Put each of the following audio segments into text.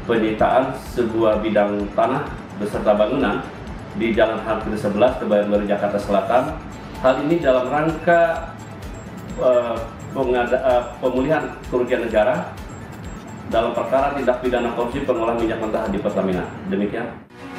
penyitaan sebuah bidang tanah beserta bangunan di Jalan Hartiri 11, Kebayoran Baru, Jakarta Selatan. Hal ini dalam rangka pemulihan kerugian negara dalam perkara tindak pidana korupsi pengolahan minyak mentah di Pertamina. Demikian.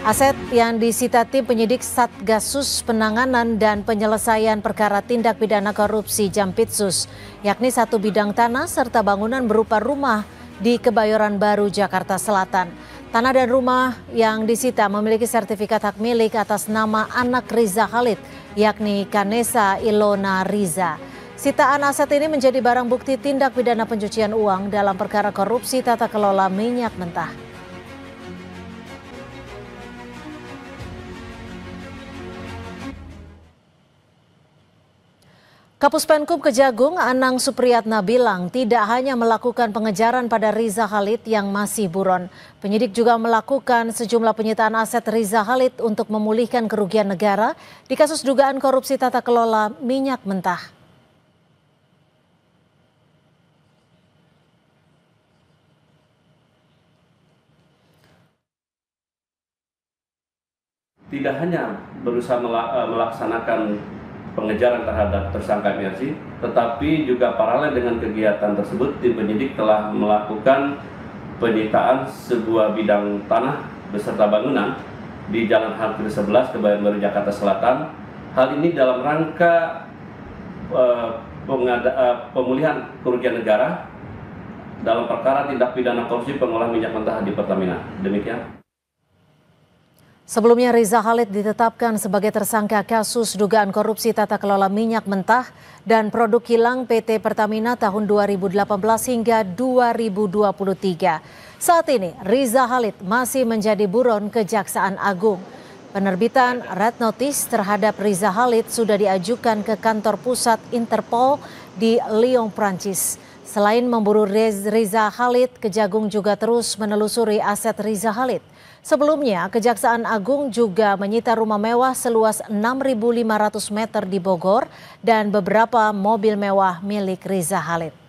Aset yang disita tim penyidik Satgasus Penanganan dan Penyelesaian Perkara Tindak Pidana Korupsi Jampitsus, yakni 1 bidang tanah serta bangunan berupa rumah di Kebayoran Baru, Jakarta Selatan. Tanah dan rumah yang disita memiliki sertifikat hak milik atas nama anak Riza Khalid, yakni Kanesa Ilona Riza. Sitaan aset ini menjadi barang bukti tindak pidana pencucian uang dalam perkara korupsi tata kelola minyak mentah. Kapuspenkum Kejagung Anang Supriyatna bilang tidak hanya melakukan pengejaran pada Riza Khalid yang masih buron. Penyidik juga melakukan sejumlah penyitaan aset Riza Khalid untuk memulihkan kerugian negara di kasus dugaan korupsi tata kelola minyak mentah. Tidak hanya berusaha melaksanakan pengejaran terhadap tersangka MRC, tetapi juga paralel dengan kegiatan tersebut, tim penyidik telah melakukan penyitaan sebuah bidang tanah beserta bangunan di Jalan Hartiri 11, Kebayoran Baru, Jakarta Selatan. Hal ini dalam rangka pemulihan kerugian negara dalam perkara tindak pidana korupsi pengolahan minyak mentah di Pertamina. Demikian. Sebelumnya Riza Khalid ditetapkan sebagai tersangka kasus dugaan korupsi tata kelola minyak mentah dan produk kilang PT Pertamina tahun 2018 hingga 2023. Saat ini Riza Khalid masih menjadi buron Kejaksaan Agung. Penerbitan Red Notice terhadap Riza Khalid sudah diajukan ke kantor pusat Interpol di Lyon, Prancis. Selain memburu Riza Khalid, Kejagung juga terus menelusuri aset Riza Khalid. Sebelumnya, Kejaksaan Agung juga menyita rumah mewah seluas 6.500 meter di Bogor dan beberapa mobil mewah milik Riza Khalid.